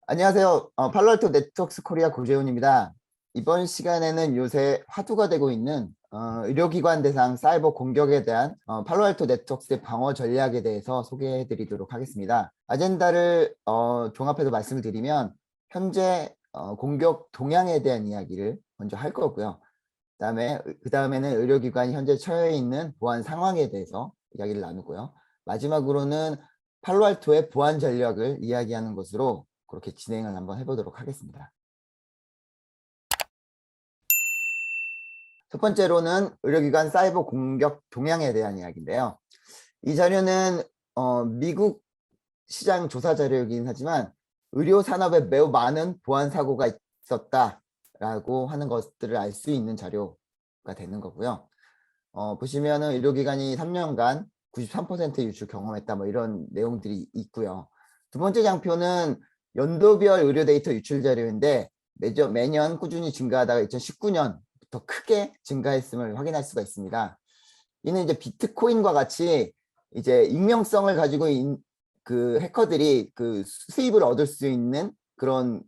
안녕하세요. 팔로알토 네트워크스 코리아 고재훈입니다. 이번 시간에는 요새 화두가 되고 있는 의료기관 대상 사이버 공격에 대한 팔로알토 네트워크스의 방어 전략에 대해서 소개해 드리도록 하겠습니다. 아젠다를 종합해서 말씀을 드리면 현재 공격 동향에 대한 이야기를 먼저 할 거고요. 그 다음에는 의료기관이 현재 처해 있는 보안 상황에 대해서 이야기를 나누고요. 마지막으로는 팔로알토의 보안 전략을 이야기하는 것으로 그렇게 진행을 한번 해보도록 하겠습니다. 첫 번째로는 의료기관 사이버 공격 동향에 대한 이야기인데요. 이 자료는 미국 시장 조사 자료이긴 하지만 의료 산업에 매우 많은 보안 사고가 있었다라고 하는 것들을 알 수 있는 자료가 되는 거고요. 보시면은 의료기관이 3년간 93% 유출 경험했다, 뭐 이런 내용들이 있고요. 두 번째 장표는 연도별 의료 데이터 유출 자료인데 매년 꾸준히 증가하다가 2019년부터 크게 증가했음을 확인할 수가 있습니다. 이는 이제 비트코인과 같이 이제 익명성을 가지고 그 해커들이 그 수입을 얻을 수 있는 그런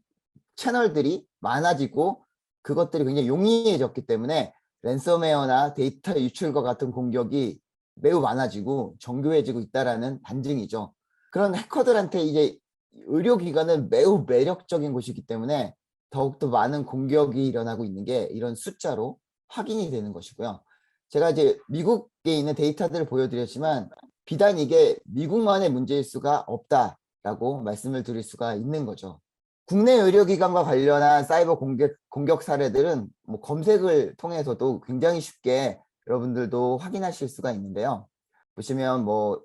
채널들이 많아지고 그것들이 굉장히 용이해졌기 때문에 랜섬웨어나 데이터 유출과 같은 공격이 매우 많아지고 정교해지고 있다라는 반증이죠. 그런 해커들한테 이제 의료기관은 매우 매력적인 곳이기 때문에 더욱더 많은 공격이 일어나고 있는 게 이런 숫자로 확인이 되는 것이고요. 제가 이제 미국에 있는 데이터들을 보여드렸지만 비단 이게 미국만의 문제일 수가 없다라고 말씀을 드릴 수가 있는 거죠. 국내 의료기관과 관련한 사이버 공격 사례들은 뭐 검색을 통해서도 굉장히 쉽게 여러분들도 확인하실 수가 있는데요. 보시면 뭐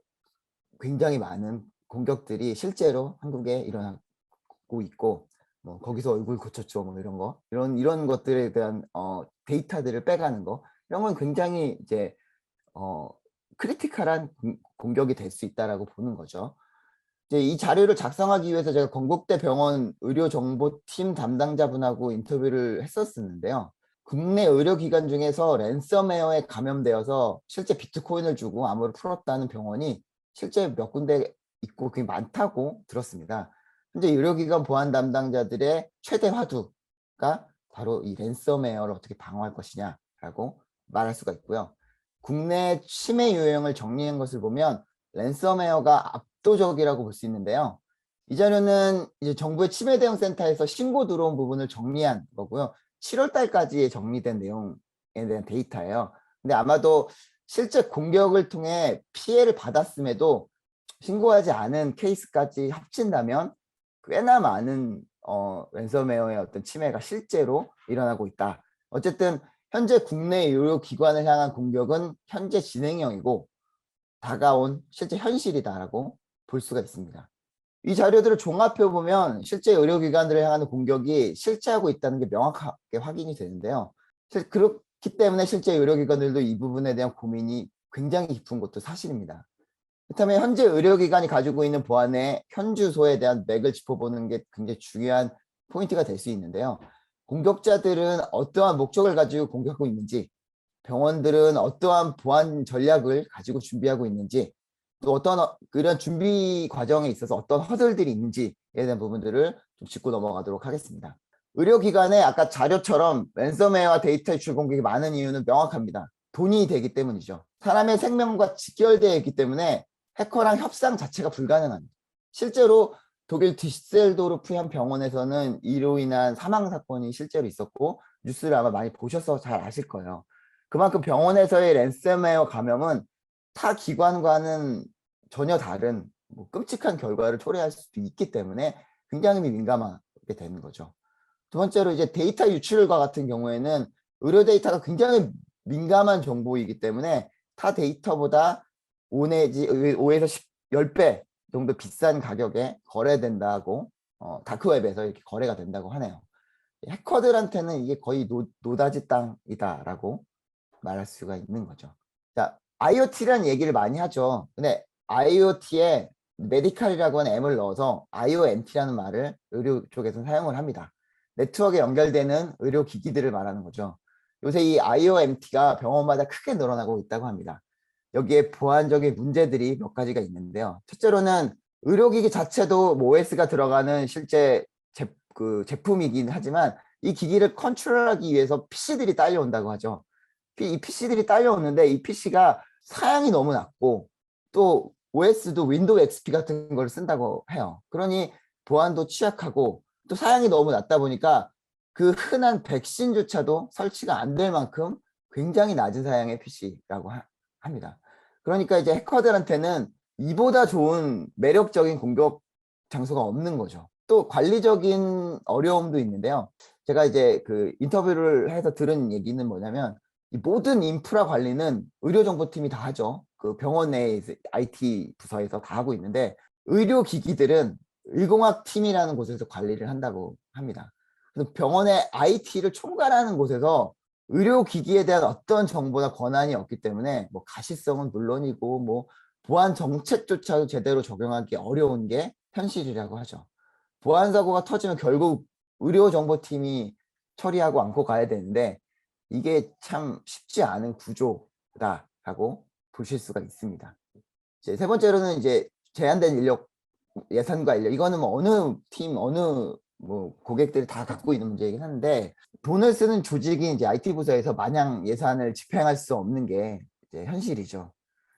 굉장히 많은 공격들이 실제로 한국에 일어나고 있고, 뭐 거기서 얼굴 고쳤죠, 뭐 이런 것들에 대한 데이터들을 빼가는 거, 이런 건 굉장히 이제 크리티컬한 공격이 될 수 있다라고 보는 거죠. 이제 이 자료를 작성하기 위해서 제가 건국대 병원 의료정보팀 담당자분하고 인터뷰를 했었는데요. 국내 의료기관 중에서 랜섬웨어에 감염되어서 실제 비트코인을 주고 암호를 풀었다는 병원이 실제 몇 군데 있고 그게 많다고 들었습니다. 현재 의료기관 보안 담당자들의 최대 화두가 바로 이 랜섬웨어를 어떻게 방어할 것이냐라고 말할 수가 있고요. 국내 침해 유형을 정리한 것을 보면 랜섬웨어가 압도적이라고 볼 수 있는데요. 이 자료는 이제 정부의 침해 대응 센터에서 신고 들어온 부분을 정리한 거고요. 7월 달까지 정리된 내용에 대한 데이터예요. 근데 아마도 실제 공격을 통해 피해를 받았음에도 신고하지 않은 케이스까지 합친다면 꽤나 많은 랜섬웨어의 어떤 침해가 실제로 일어나고 있다. 어쨌든 현재 국내 의료기관을 향한 공격은 현재 진행형이고 다가온 실제 현실이다라고 볼 수가 있습니다. 이 자료들을 종합해 보면 실제 의료기관들을 향하는 공격이 실제하고 있다는 게 명확하게 확인이 되는데요. 그렇기 때문에 실제 의료기관들도 이 부분에 대한 고민이 굉장히 깊은 것도 사실입니다. 그렇다면 현재 의료기관이 가지고 있는 보안의 현주소에 대한 맥을 짚어보는 게 굉장히 중요한 포인트가 될 수 있는데요. 공격자들은 어떠한 목적을 가지고 공격하고 있는지, 병원들은 어떠한 보안 전략을 가지고 준비하고 있는지, 또 어떤 그런 준비 과정에 있어서 어떤 허들들이 있는지에 대한 부분들을 좀 짚고 넘어가도록 하겠습니다. 의료기관에 아까 자료처럼 랜섬웨어와 데이터 유출 공격이 많은 이유는 명확합니다. 돈이 되기 때문이죠. 사람의 생명과 직결되어 있기 때문에 해커랑 협상 자체가 불가능합니다. 실제로 독일 디셀도르프 한 병원에서는 이로 인한 사망 사건이 실제로 있었고 뉴스를 아마 많이 보셔서 잘 아실 거예요. 그만큼 병원에서의 랜섬웨어 감염은 타 기관과는 전혀 다른 끔찍한 결과를 초래할 수도 있기 때문에 굉장히 민감하게 되는 거죠. 두 번째로 이제 데이터 유출과 같은 경우에는 의료 데이터가 굉장히 민감한 정보이기 때문에 타 데이터보다 5에서 10배 정도 비싼 가격에 거래된다고 다크웹에서 이렇게 거래가 된다고 하네요. 해커들한테는 이게 거의 노다지 땅이다라고 말할 수가 있는 거죠. 자, IoT라는 얘기를 많이 하죠. 근데 IoT에 메디칼이라고 하는 M을 넣어서 IoMT라는 말을 의료 쪽에서 사용을 합니다. 네트워크에 연결되는 의료 기기들을 말하는 거죠. 요새 이 IoMT가 병원마다 크게 늘어나고 있다고 합니다. 여기에 보안적인 문제들이 몇 가지가 있는데요. 첫째로는 의료기기 자체도 OS가 들어가는 실제 그 제품이긴 하지만 이 기기를 컨트롤하기 위해서 PC들이 딸려온다고 하죠. 이 PC들이 딸려오는데 이 PC가 사양이 너무 낮고 또 OS도 윈도우 XP 같은 걸 쓴다고 해요. 그러니 보안도 취약하고 또 사양이 너무 낮다 보니까 그 흔한 백신조차도 설치가 안 될 만큼 굉장히 낮은 사양의 PC라고 합니다. 그러니까 이제 해커들한테는 이보다 좋은 매력적인 공격 장소가 없는 거죠. 또 관리적인 어려움도 있는데요. 제가 이제 그 인터뷰를 해서 들은 얘기는 뭐냐면 이 모든 인프라 관리는 의료정보팀이 다 하죠. 그 병원 내 IT 부서에서 다 하고 있는데 의료기기들은 의공학팀이라는 곳에서 관리를 한다고 합니다. 그래서 병원의 IT를 총괄하는 곳에서 의료기기에 대한 어떤 정보나 권한이 없기 때문에 뭐 가시성은 물론이고 뭐 보안 정책조차도 제대로 적용하기 어려운 게 현실이라고 하죠. 보안 사고가 터지면 결국 의료정보팀이 처리하고 안고 가야 되는데 이게 참 쉽지 않은 구조다라고 보실 수가 있습니다. 이제 세 번째로는 이제 제한된 인력 예산과 인력 이거는 뭐 어느 팀 어느 뭐 고객들이 다 갖고 있는 문제이긴 한데 돈을 쓰는 조직이 이제 IT 부서에서 마냥 예산을 집행할 수 없는 게 이제 현실이죠.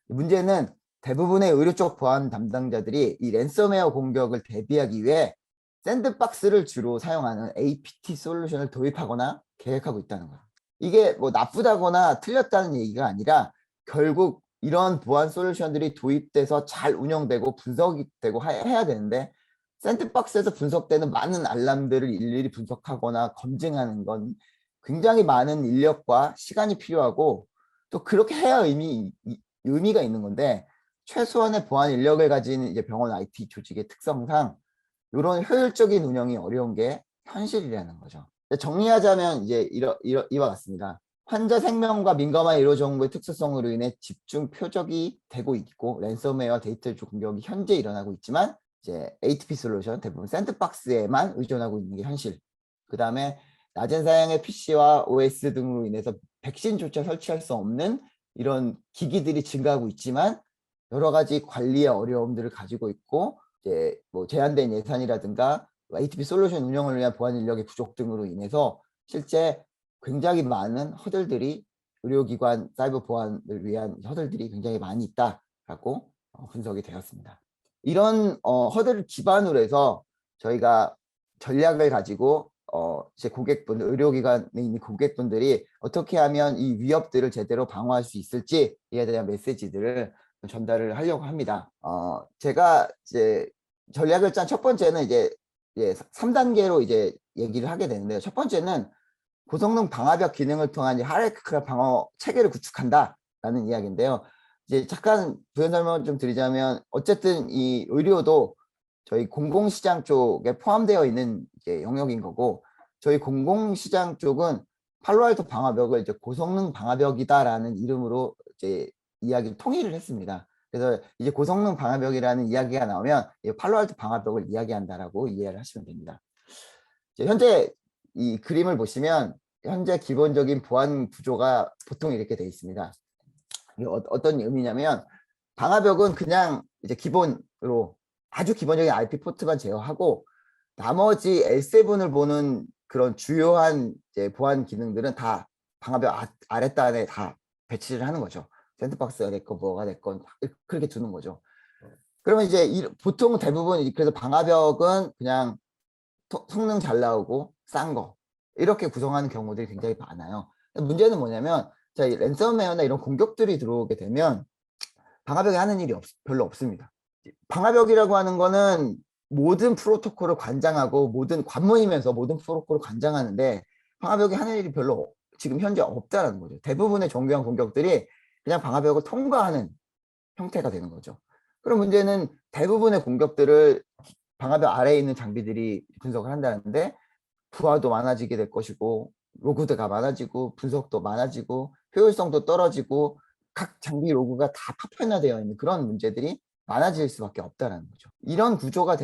문제는 대부분의 의료 쪽 보안 담당자들이 이 랜섬웨어 공격을 대비하기 위해 샌드박스를 주로 사용하는 APT 솔루션을 도입하거나 계획하고 있다는 거예요. 이게 뭐 나쁘다거나 틀렸다는 얘기가 아니라 결국 이런 보안 솔루션들이 도입돼서 잘 운영되고 분석이 되고 해야 되는데 샌드박스에서 분석되는 많은 알람들을 일일이 분석하거나 검증하는 건 굉장히 많은 인력과 시간이 필요하고 또 그렇게 해야 의미가 있는 건데 최소한의 보안 인력을 가진 이제 병원 IT 조직의 특성상 이런 효율적인 운영이 어려운 게 현실이라는 거죠. 정리하자면 이제 이와 같습니다. 환자 생명과 민감한 의료 정보의 특수성으로 인해 집중 표적이 되고 있고 랜섬웨어 데이터 공격이 현재 일어나고 있지만 이제 ATP 솔루션 대부분 샌드박스에만 의존하고 있는 게 현실. 그 다음에 낮은 사양의 PC와 OS 등으로 인해서 백신조차 설치할 수 없는 이런 기기들이 증가하고 있지만 여러 가지 관리의 어려움들을 가지고 있고 이제 뭐 제한된 예산이라든가 ATP 솔루션 운영을 위한 보안 인력의 부족 등으로 인해서 실제 굉장히 많은 허들들이 의료기관 사이버 보안을 위한 허들들이 굉장히 많이 있다라고 분석이 되었습니다. 이런 허들을 기반으로 해서 저희가 전략을 가지고 제 고객분들, 의료기관에 있는 고객분들이 어떻게 하면 이 위협들을 제대로 방어할 수 있을지에 대한 메시지들을 전달을 하려고 합니다. 제가 이제 전략을 짠 첫 번째는 이제 3단계로 이제 얘기를 하게 되는데요. 첫 번째는 고성능 방화벽 기능을 통한 하이라이키컬 방어 체계를 구축한다라는 이야기인데요. 이제 잠깐 부연 설명을 좀 드리자면 어쨌든 이 의료도 저희 공공시장 쪽에 포함되어 있는 이제 영역인 거고 저희 공공시장 쪽은 팔로알토 방화벽을 이제 고성능 방화벽이다라는 이름으로 이제 이야기를 통일을 했습니다. 그래서 이제 고성능 방화벽이라는 이야기가 나오면 팔로알토 방화벽을 이야기한다라고 이해를 하시면 됩니다. 현재 이 그림을 보시면 현재 기본적인 보안 구조가 보통 이렇게 되어 있습니다. 이게 어떤 의미냐면 방화벽은 그냥 이제 기본으로 아주 기본적인 IP 포트만 제어하고 나머지 L7을 보는 그런 주요한 이제 보안 기능들은 다 방화벽 아랫단에 다 배치를 하는 거죠. 샌드박스가 됐건 뭐가 됐건 그렇게 두는 거죠. 그러면 이제 보통 대부분 그래서 방화벽은 그냥 성능 잘 나오고 싼 거 이렇게 구성하는 경우들이 굉장히 많아요. 문제는 뭐냐면 자, 랜섬웨어나 이런 공격들이 들어오게 되면 방화벽이 하는 일이 별로 없습니다. 방화벽이라고 하는 거는 모든 프로토콜을 관장하고 모든 관문이면서 모든 프로토콜을 관장하는데 방화벽이 하는 일이 별로 지금 현재 없다는 거죠. 대부분의 정교한 공격들이 그냥 방화벽을 통과하는 형태가 되는 거죠. 그럼 문제는 대부분의 공격들을 방화벽 아래에 있는 장비들이 분석을 한다는데 부하도 많아지게 될 것이고 로그가 많아지고 분석도 많아지고 효율성도 떨어지고 각 장비 로그가 다 파편화되어 있는 그런 문제들이 많아질 수밖에 없다는 거죠. 이런 구조가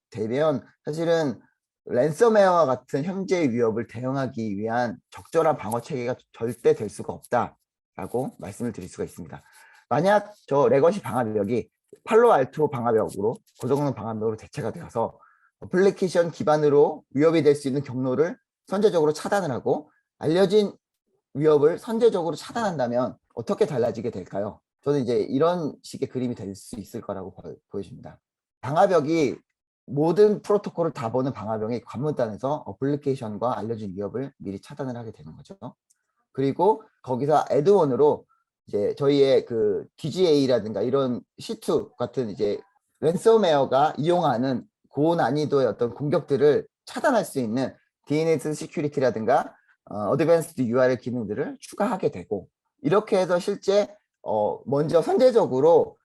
되면 사실은 랜섬웨어와 같은 현재의 위협을 대응하기 위한 적절한 방어 체계가 절대 될 수가 없다라고 말씀을 드릴 수가 있습니다. 만약 저 레거시 방화벽이 팔로알토 방화벽으로 고성능 방화벽으로 대체가 되어서 어플리케이션 기반으로 위협이 될 수 있는 경로를 선제적으로 차단을 하고 알려진 위협을 선제적으로 차단한다면 어떻게 달라지게 될까요? 저는 이제 이런 식의 그림이 될 수 있을 거라고 보여집니다. 방화벽이 모든 프로토콜을 다 보는 방화벽이 관문단에서 어플리케이션과 알려진 위협을 미리 차단을 하게 되는 거죠. 그리고 거기서 애드원으로 이제 저희의 그 DGA라든가 이런 C2 같은 이제 랜섬웨어가 이용하는 고난이도의 어떤 공격들을 차단할 수 있는 DNS 시큐리티라든가 어드밴스드 URL 기능들을 추가하게 되고, 이렇게 해서 실제 먼저 선제적으로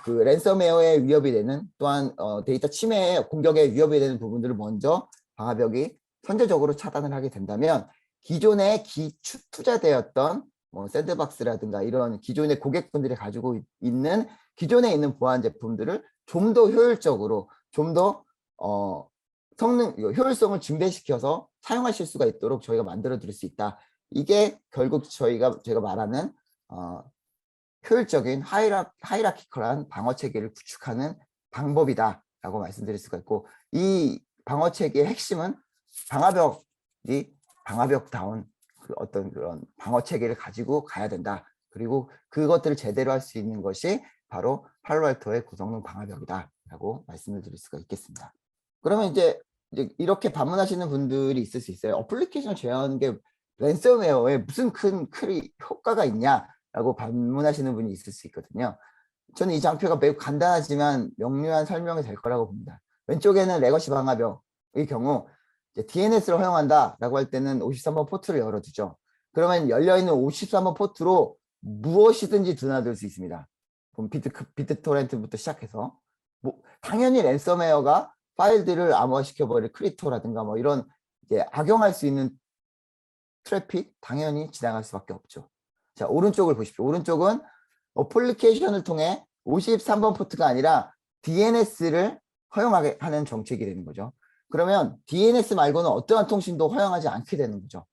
그 랜섬웨어의 위협이 되는, 또한 데이터 침해의 공격의 위협이 되는 부분들을 먼저 방화벽이 선제적으로 차단을 하게 된다면 기존에 투자되었던 뭐 샌드박스라든가 이런 기존의 고객분들이 가지고 있는 기존에 있는 보안 제품들을 좀 더 효율적으로, 좀 더 성능 효율성을 증대시켜서 사용하실 수가 있도록 저희가 만들어 드릴 수 있다. 이게 결국 제가 말하는 효율적인 하이라키컬한 방어 체계를 구축하는 방법이다라고 말씀드릴 수가 있고, 이 방어 체계의 핵심은 방화벽다운 그 어떤 그런 방어 체계를 가지고 가야 된다. 그리고 그것들을 제대로 할 수 있는 것이 바로 팔로알토의 고성능 방화벽이다라고 말씀을 드릴 수가 있겠습니다. 그러면 이제 이렇게 반문하시는 분들이 있을 수 있어요. 어플리케이션 제어하는 게 랜섬웨어에 무슨 큰 효과가 있냐라고 반문하시는 분이 있을 수 있거든요. 저는 이 장표가 매우 간단하지만 명료한 설명이 될 거라고 봅니다. 왼쪽에는 레거시 방화벽의 경우 DNS를 허용한다라고 할 때는 53번 포트를 열어두죠. 그러면 열려있는 53번 포트로 무엇이든지 드나들 수 있습니다. 비트 토렌트부터 시작해서 당연히 랜섬웨어가 파일들을 암호화시켜버릴 크립토라든가 뭐 이런 악용할 수 있는 트래픽 당연히 지나갈 수밖에 없죠. 자, 오른쪽을 보십시오. 오른쪽은 어플리케이션을 통해 53번 포트가 아니라 DNS를 허용하게 하는 정책이 되는 거죠. 그러면 DNS 말고는 어떠한 통신도 허용하지 않게 되는 거죠.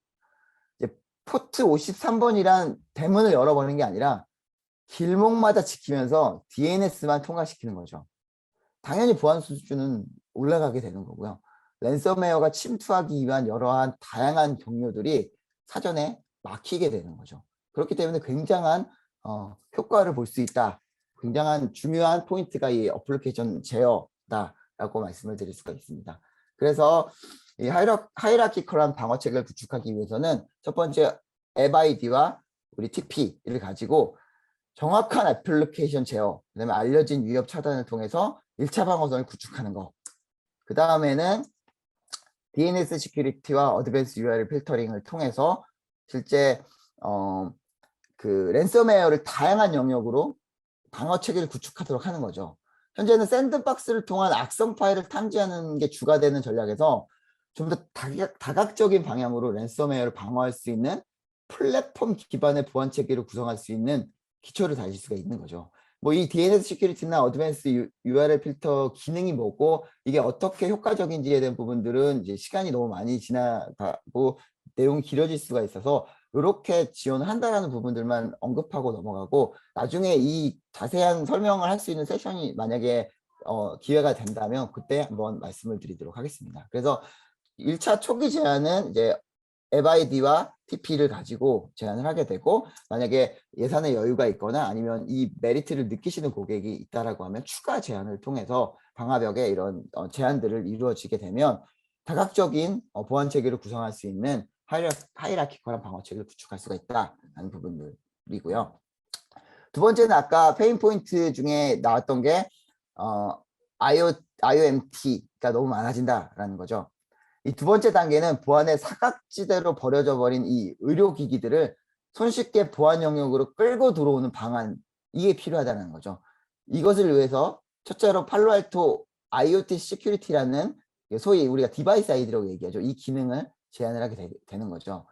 이제 포트 53번이란 대문을 열어버리는 게 아니라 길목마다 지키면서 DNS만 통과시키는 거죠. 당연히 보안 수준은 올라가게 되는 거고요. 랜섬웨어가 침투하기 위한 여러한 다양한 경로들이 사전에 막히게 되는 거죠. 그렇기 때문에 굉장한 효과를 볼 수 있다. 굉장한 중요한 포인트가 이 어플리케이션 제어다라고 말씀을 드릴 수가 있습니다. 그래서 이 하이라키컬한 방어책을 구축하기 위해서는 첫 번째 앱 아이디와 우리 TP를 가지고 정확한 애플리케이션 제어, 그다음에 알려진 위협 차단을 통해서 1차 방어선을 구축하는 거. 그 다음에는 DNS 시큐리티와 어드밴스 URL 필터링을 통해서 실제 그 랜섬웨어를 다양한 영역으로 방어 체계를 구축하도록 하는 거죠. 현재는 샌드박스를 통한 악성 파일을 탐지하는 게 주가 되는 전략에서 좀 더 다각적인 방향으로 랜섬웨어를 방어할 수 있는 플랫폼 기반의 보안 체계를 구성할 수 있는 기초를 다질 수가 있는 거죠. 뭐 이 DNS 시큐리티나 어드밴스 URL 필터 기능이 뭐고 이게 어떻게 효과적인지에 대한 부분들은 이제 시간이 너무 많이 지나가고 내용이 길어질 수가 있어서 이렇게 지원을 한다라는 부분들만 언급하고 넘어가고, 나중에 이 자세한 설명을 할 수 있는 세션이 만약에 기회가 된다면 그때 한번 말씀을 드리도록 하겠습니다. 그래서 1차 초기 제안은 이제 앱 아이디와 TP를 가지고 제안을 하게 되고, 만약에 예산의 여유가 있거나 아니면 이 메리트를 느끼시는 고객이 있다라고 하면 추가 제안을 통해서 방화벽에 이런 제안들을 이루어지게 되면 다각적인 보안 체계를 구성할 수 있는 하이라키컬한 방어 체계를 구축할 수가 있다는 부분들이고요. 두 번째는 아까 페인 포인트 중에 나왔던 게 IOMT가 너무 많아진다라는 거죠. 이 두 번째 단계는 보안의 사각지대로 버려져 버린 이 의료기기들을 손쉽게 보안 영역으로 끌고 들어오는 방안, 이게 필요하다는 거죠. 이것을 위해서 첫째로 팔로알토 IoT 시큐리티라는 소위 우리가 디바이스 아이디라고 얘기하죠. 이 기능을 제안을 하게 되는 거죠.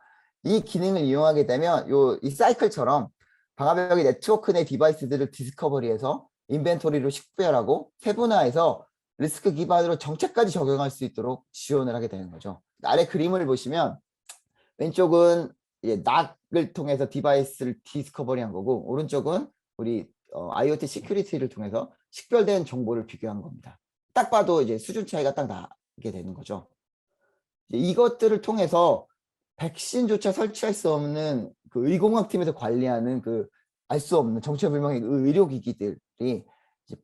이 기능을 이용하게 되면 이 사이클처럼 방화벽의 네트워크 내 디바이스들을 디스커버리해서 인벤토리로 식별하고 세분화해서 리스크 기반으로 정책까지 적용할 수 있도록 지원을 하게 되는 거죠. 아래 그림을 보시면 왼쪽은 낙을 통해서 디바이스를 디스커버리한 거고, 오른쪽은 우리 IoT 시큐리티를 통해서 식별된 정보를 비교한 겁니다. 딱 봐도 이제 수준 차이가 딱 되는 거죠. 이것들을 통해서 백신조차 설치할 수 없는 그 의공학팀에서 관리하는 그 알 수 없는 정체불명의 의료기기들이 이제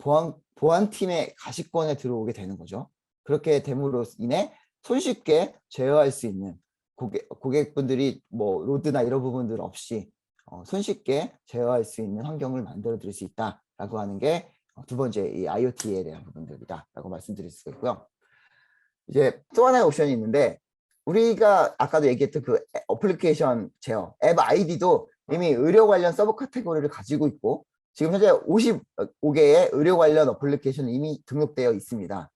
보안팀의 가시권에 들어오게 되는 거죠. 그렇게 됨으로 인해 손쉽게 제어할 수 있는 고객분들이 뭐 로드나 이런 부분들 없이 손쉽게 제어할 수 있는 환경을 만들어 드릴 수 있다라고 하는 게 두 번째 이 IoT에 대한 부분들이다라고 말씀드릴 수가 있고요. 이제 또 하나의 옵션이 있는데 우리가 아까도 얘기했던 그 어플리케이션 제어, 앱 아이디도 이미 의료 관련 서브 카테고리를 가지고 있고 지금 현재 55개의 의료 관련 어플리케이션이 이미 등록되어 있습니다.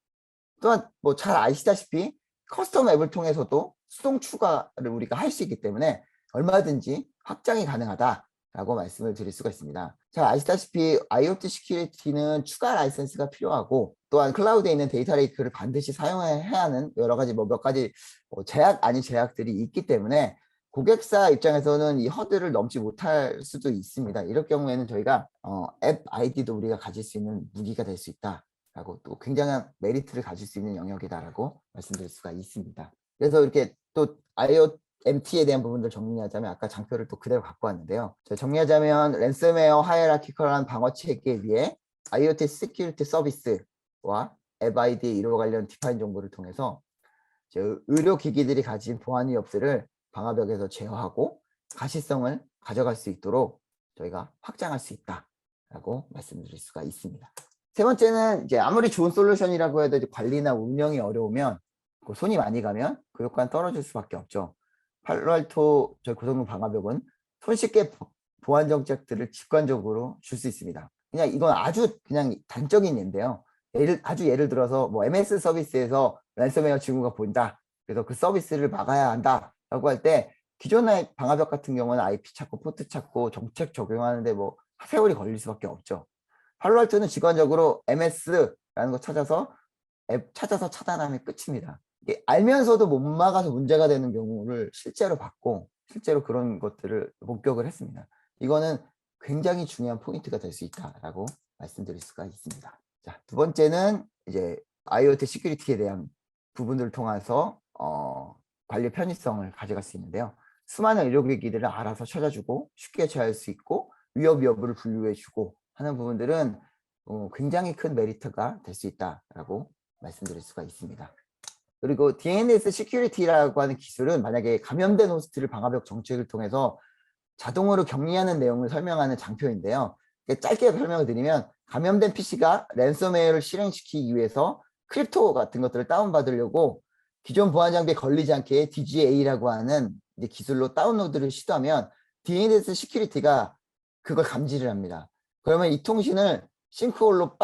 또한 뭐 잘 아시다시피 커스텀 앱을 통해서도 수동 추가를 우리가 할 수 있기 때문에 얼마든지 확장이 가능하다라고 말씀을 드릴 수가 있습니다. 잘 아시다시피 IoT 시큐리티는 추가 라이선스가 필요하고 또한 클라우드에 있는 데이터 레이크를 반드시 사용해야 하는 여러 가지 몇 가지 제약 아닌 제약들이 있기 때문에 고객사 입장에서는 이 허들을 넘지 못할 수도 있습니다. 이럴 경우에는 저희가 앱 아이디도 우리가 가질 수 있는 무기가 될 수 있다. 라고 또 굉장한 메리트를 가질 수 있는 영역이다라고 말씀드릴 수가 있습니다. 그래서 이렇게 또 IoMT에 대한 부분들 정리하자면 아까 장표를 또 그대로 갖고 왔는데요. 정리하자면 랜섬웨어 하이라키컬한 방어 체계에 비해 IoT 시큐리티 서비스와 앱 아이디 이로 관련 디파인 정보를 통해서 의료기기들이 가진 보안 위협들을 방화벽에서 제어하고 가시성을 가져갈 수 있도록 저희가 확장할 수 있다라고 말씀드릴 수가 있습니다. 세 번째는 이제 아무리 좋은 솔루션이라고 해도 이제 관리나 운영이 어려우면 손이 많이 가면 그 효과는 떨어질 수밖에 없죠. 팔로알토 저희 고성능 방화벽은 손쉽게 보안 정책들을 직관적으로 줄 수 있습니다. 그냥 이건 아주 그냥 단적인 예인데요. 예를 들어서 뭐 MS 서비스에서 랜섬웨어 징후가 보인다. 그래서 그 서비스를 막아야 한다라고 할 때 기존의 방화벽 같은 경우는 IP 찾고 포트 찾고 정책 적용하는데 뭐 세월이 걸릴 수밖에 없죠. 팔로알토는 직관적으로 MS라는 거 찾아서 앱 찾아서 차단하면 끝입니다. 알면서도 못 막아서 문제가 되는 경우를 실제로 봤고 실제로 그런 것들을 목격을 했습니다. 이거는 굉장히 중요한 포인트가 될 수 있다라고 말씀드릴 수가 있습니다. 자, 두 번째는 이제 IoT 시큐리티에 대한 부분들을 통해서 관리 편의성을 가져갈 수 있는데요. 수많은 의료기기들을 알아서 찾아주고 쉽게 제어할 수 있고 위협 여부를 분류해주고 하는 부분들은 굉장히 큰 메리트가 될 수 있다라고 말씀드릴 수가 있습니다. 그리고 DNS 시큐리티라고 하는 기술은 만약에 감염된 호스트를 방화벽 정책을 통해서 자동으로 격리하는 내용을 설명하는 장표인데요. 짧게 설명을 드리면 감염된 PC가 랜섬웨어를 실행시키기 위해서 크립토 같은 것들을 다운받으려고 기존 보안 장비에 걸리지 않게 DGA라고 하는 이제 기술로 다운로드를 시도하면 DNS 시큐리티가 그걸 감지를 합니다. 그러면 이 통신을 싱크홀로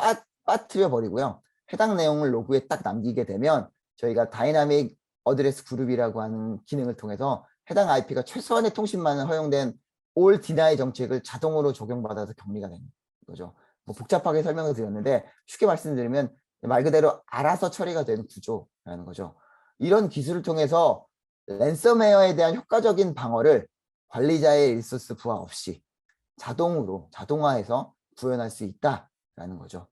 빠뜨려 버리고요. 해당 내용을 로그에 딱 남기게 되면 저희가 다이나믹 어드레스 그룹이라고 하는 기능을 통해서 해당 IP가 최소한의 통신만을 허용된 All Deny 정책을 자동으로 적용받아서 격리가 되는 거죠. 뭐 복잡하게 설명을 드렸는데 쉽게 말씀드리면 말 그대로 알아서 처리가 되는 구조라는 거죠. 이런 기술을 통해서 랜섬웨어에 대한 효과적인 방어를 관리자의 리소스 부하 없이 자동화해서 구현할 수 있다라는 거죠.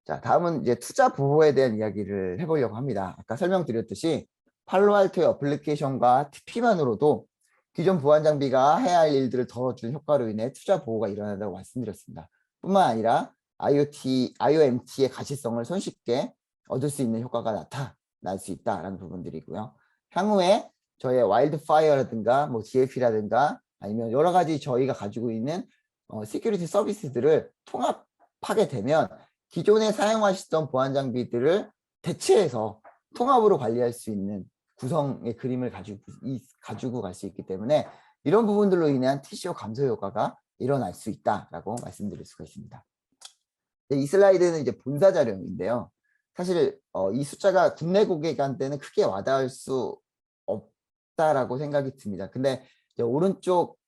자, 다음은 이제 투자 보호에 대한 이야기를 해보려고 합니다. 아까 설명드렸듯이 팔로알토의 어플리케이션과 TP만으로도 기존 보안 장비가 해야 할 일들을 덜어주는 효과로 인해 투자 보호가 일어난다고 말씀드렸습니다. 뿐만 아니라 IoMT의 가시성을 손쉽게 얻을 수 있는 효과가 나타날 수 있다라는 부분들이고요. 향후에 저희의 와일드파이어라든가 뭐 DLP라든가 아니면 여러 가지 저희가 가지고 있는 시큐리티 서비스들을 통합하게 되면 기존에 사용하시던 보안 장비들을 대체해서 통합으로 관리할 수 있는 구성의 그림을 가지고 갈 수 있기 때문에 이런 부분들로 인한 TCO 감소 효과가 일어날 수 있다라고 말씀드릴 수가 있습니다. 이 슬라이드는 이제 본사 자료인데요. 사실 이 숫자가 국내 고객한테는 크게 와닿을 수 없다라고 생각이 듭니다. 근데 이제 오른쪽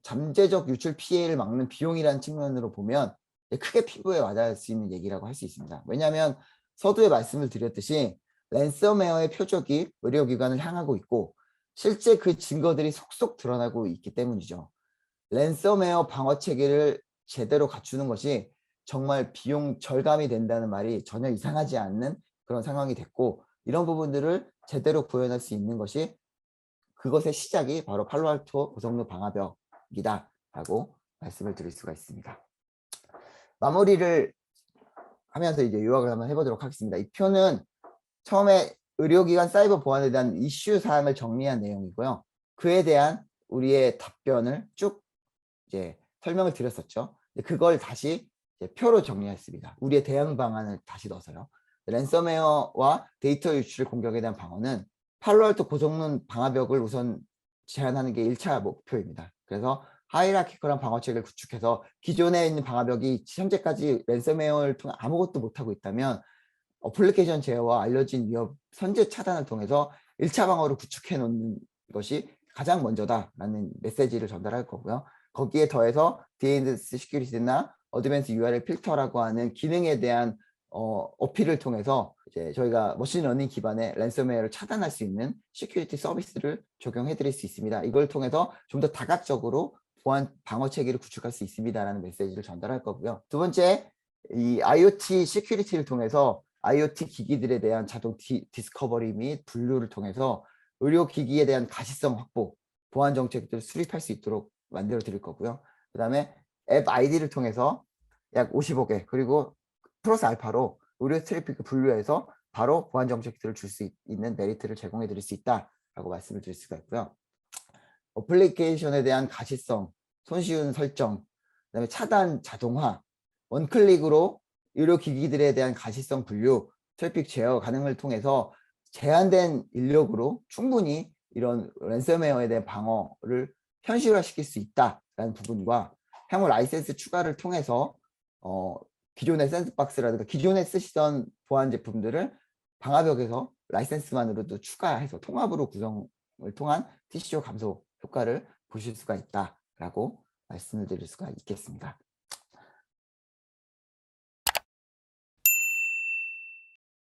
잠재적 유출 피해를 막는 비용이라는 측면으로 보면 크게 피부에 와닿을 수 있는 얘기라고 할 수 있습니다. 왜냐하면 서두에 말씀을 드렸듯이 랜섬웨어의 표적이 의료기관을 향하고 있고 실제 그 증거들이 속속 드러나고 있기 때문이죠. 랜섬웨어 방어 체계를 제대로 갖추는 것이 정말 비용 절감이 된다는 말이 전혀 이상하지 않는 그런 상황이 됐고 이런 부분들을 제대로 구현할 수 있는 것이 그것의 시작이 바로 팔로알토 고성능 방화벽이다 라고 말씀을 드릴 수가 있습니다. 마무리를 하면서 이제 요약을 한번 해보도록 하겠습니다. 이 표는 처음에 의료기관 사이버 보안에 대한 이슈 사항을 정리한 내용이고요. 그에 대한 우리의 답변을 쭉 이제 설명을 드렸었죠. 그걸 다시 이제 표로 정리했습니다. 우리의 대응 방안을 다시 넣어서요. 랜섬웨어와 데이터 유출 공격에 대한 방어는 팔로알토 고성능 방화벽을 우선 제한하는 게 1차 목표입니다. 그래서 하이라키컬한 방어책을 구축해서 기존에 있는 방화벽이 현재까지 랜섬웨어를 통해 아무것도 못하고 있다면 어플리케이션 제어와 알려진 위협 선제 차단을 통해서 1차 방어를 구축해 놓는 것이 가장 먼저다라는 메시지를 전달할 거고요. 거기에 더해서 DNS 시큐리티나 어드밴스 URL 필터라고 하는 기능에 대한 어필을 통해서 이제 저희가 머신러닝 기반의 랜섬웨어를 차단할 수 있는 시큐리티 서비스를 적용해 드릴 수 있습니다. 이걸 통해서 좀 더 다각적으로 보안 방어 체계를 구축할 수 있습니다라는 메시지를 전달할 거고요. 두 번째, 이 IoT 시큐리티를 통해서 IoT 기기들에 대한 자동 디스커버리 및 분류를 통해서 의료기기에 대한 가시성 확보, 보안 정책들을 수립할 수 있도록 만들어 드릴 거고요. 그 다음에 앱 아이디를 통해서 약 55개 그리고 플러스 알파로 의료 트래픽을 분류해서 바로 보안 정책들을 줄 수 있는 메리트를 제공해 드릴 수 있다라고 말씀을 드릴 수가 있고요. 어플리케이션에 대한 가시성, 손쉬운 설정, 그다음에 차단 자동화, 원클릭으로 의료기기들에 대한 가시성 분류, 트래픽 제어 가능을 통해서 제한된 인력으로 충분히 이런 랜섬웨어에 대한 방어를 현실화시킬 수 있다라는 부분과 향후 라이센스 추가를 통해서 기존의 샌드박스라든가 기존에 쓰시던 보안 제품들을 방화벽에서 라이센스만으로도 추가해서 통합으로 구성을 통한 TCO 감소 효과를 보실 수가 있다라고 말씀을 드릴 수가 있겠습니다.